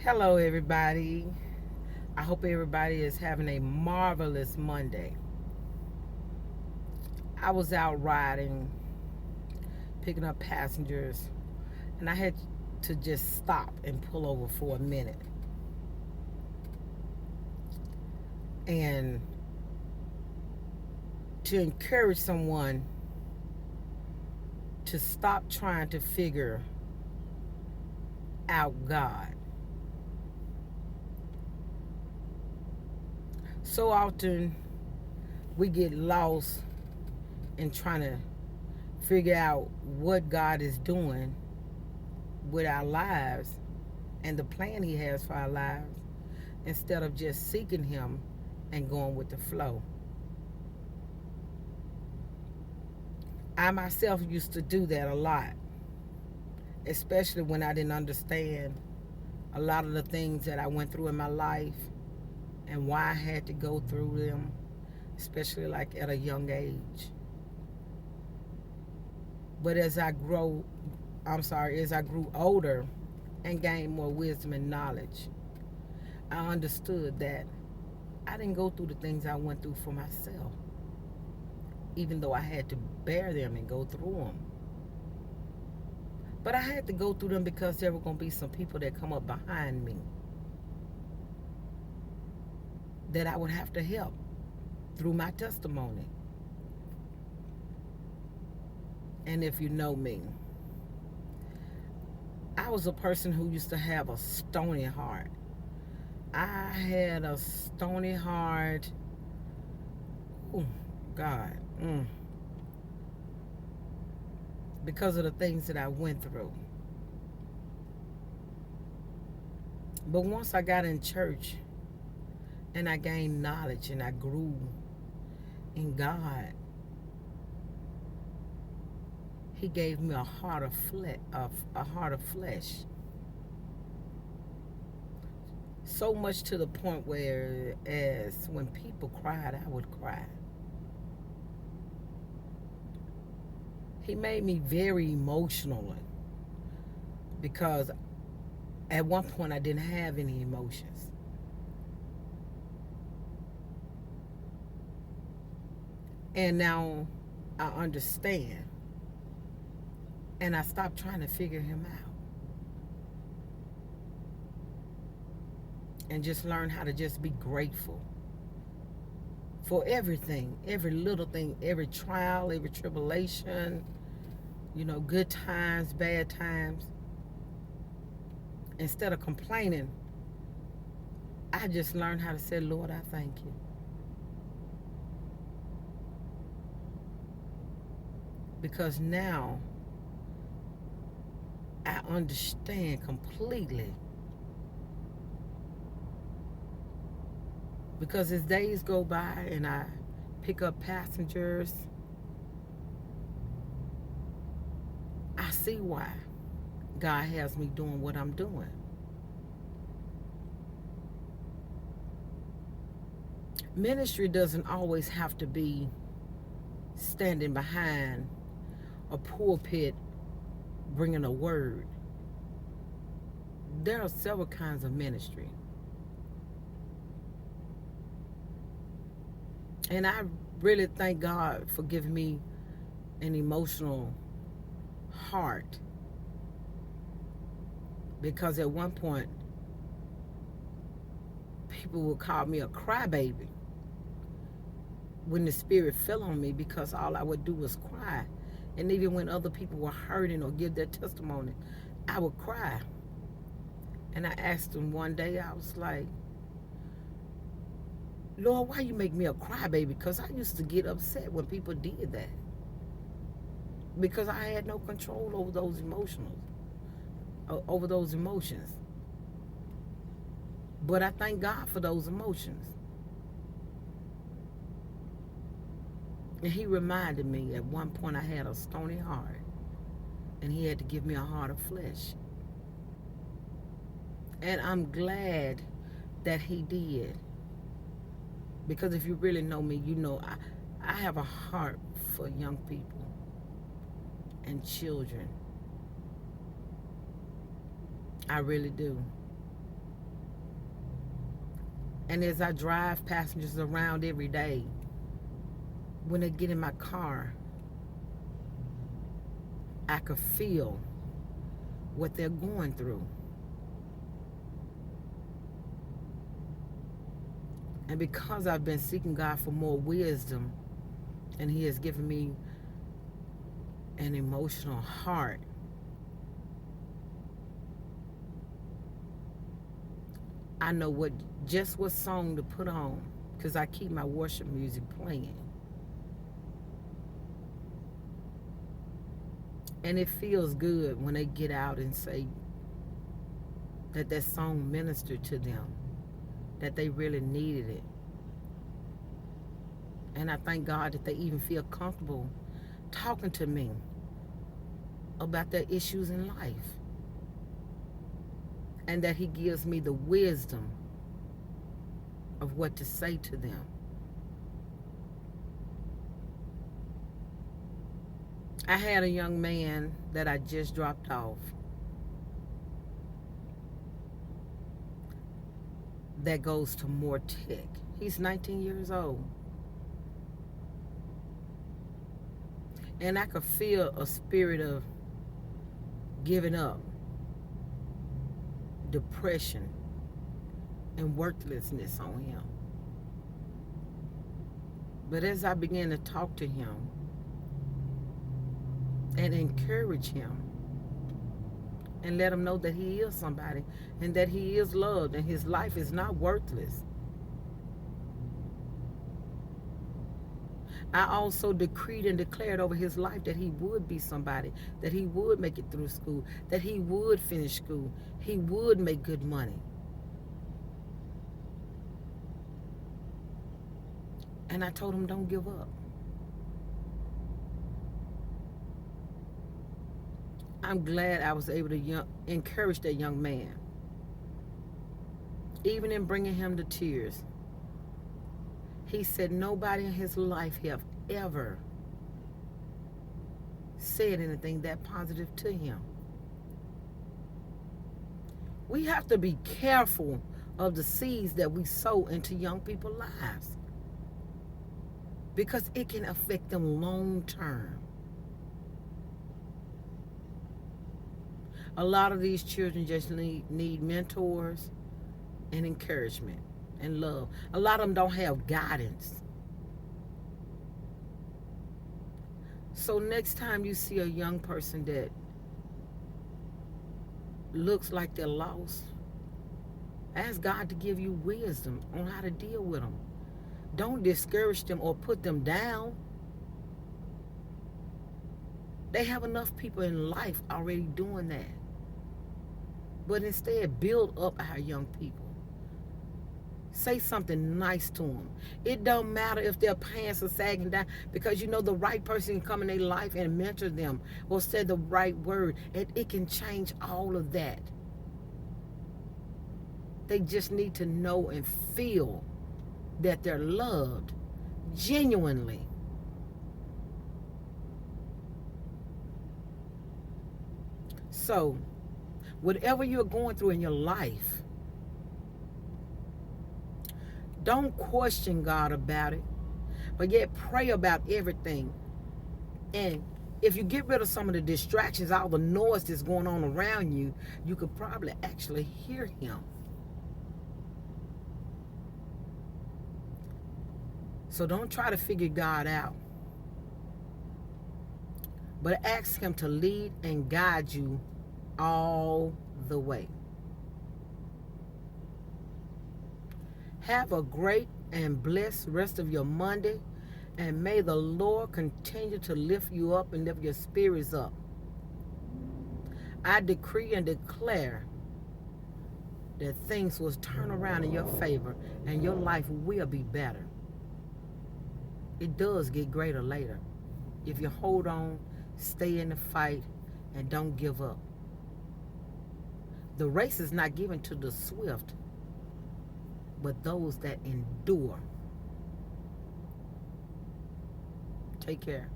Hello, everybody. I hope everybody is having a marvelous Monday. I was out riding, picking up passengers, and I had to just stop and pull over for a minute and to encourage someone to stop trying to figure out God. So often we get lost in trying to figure out what God is doing with our lives and the plan He has for our lives instead of just seeking Him and going with the flow. I myself used to do that a lot, especially when I didn't understand a lot of the things that I went through in my life and why I had to go through them, especially like at a young age. But as I grew older and gained more wisdom and knowledge, I understood that I didn't go through the things I went through for myself, even though I had to bear them and go through them. But I had to go through them because there were going to be some people that come up behind me that I would have to help through my testimony. And if you know me, I was a person who used to have a stony heart. I had a stony heart. Oh, God. Because of the things that I went through. But once I got in church and I gained knowledge and I grew in God, He gave me a heart of flesh. So much to the point where, as when people cried, I would cry. He made me very emotional because at one point I didn't have any emotions. And now I understand. And I stopped trying to figure Him out. And just learn how to just be grateful for everything, every little thing, every trial, every tribulation, good times, bad times. Instead of complaining, I just learned how to say, Lord, I thank you. Because now I understand completely. Because as days go by and I pick up passengers, I see why God has me doing what I'm doing. Ministry doesn't always have to be standing behind a pulpit bringing a word. There are several kinds of ministry. And I really thank God for giving me an emotional heart. Because at one point, people would call me a crybaby when the Spirit fell on me because all I would do was cry. And even when other people were hurting or give their testimony, I would cry. And I asked Him one day, I was like, Lord, why you make me a crybaby? Because I used to get upset when people did that. Because I had no control over those emotions. But I thank God for those emotions. And He reminded me at one point I had a stony heart. And He had to give me a heart of flesh. And I'm glad that He did. Because if you really know me, you know I have a heart for young people and children. I really do. And as I drive passengers around every day, when they get in my car, I could feel what they're going through. And because I've been seeking God for more wisdom, and He has given me an emotional heart, I know what song to put on, because I keep my worship music playing. And it feels good when they get out and say that song ministered to them, that they really needed it. And I thank God that they even feel comfortable talking to me about their issues in life. And that He gives me the wisdom of what to say to them. I had a young man that I just dropped off that goes to More Tech. He's 19 years old. And I could feel a spirit of giving up, depression, and worthlessness on him. But as I began to talk to him and encourage him and let him know that he is somebody and that he is loved and his life is not worthless, I also decreed and declared over his life that he would be somebody, that he would make it through school, that he would finish school, he would make good money. And I told him, don't give up. I'm glad I was able to encourage that young man, even in bringing him to tears. He said nobody in his life have ever said anything that positive to him. We have to be careful of the seeds that we sow into young people's lives, because it can affect them long term. A lot of these children just need mentors and encouragement and love. A lot of them don't have guidance. So next time you see a young person that looks like they're lost, ask God to give you wisdom on how to deal with them. Don't discourage them or put them down. They have enough people in life already doing that. But instead, build up our young people. Say something nice to them. It don't matter if their pants are sagging down, because you know the right person can come in their life and mentor them or say the right word, and it can change all of that. They just need to know and feel that they're loved genuinely. So, whatever you're going through in your life, don't question God about it, but yet pray about everything. And if you get rid of some of the distractions, all the noise that's going on around you, you could probably actually hear Him. So don't try to figure God out, but ask Him to lead and guide you all the way. Have a great and blessed rest of your Monday, and may the Lord continue to lift you up and lift your spirits up. I decree and declare that things will turn around in your favor and your life will be better. It does get greater later if you hold on, stay in the fight, and don't give up. The race is not given to the swift, but those that endure. Take care.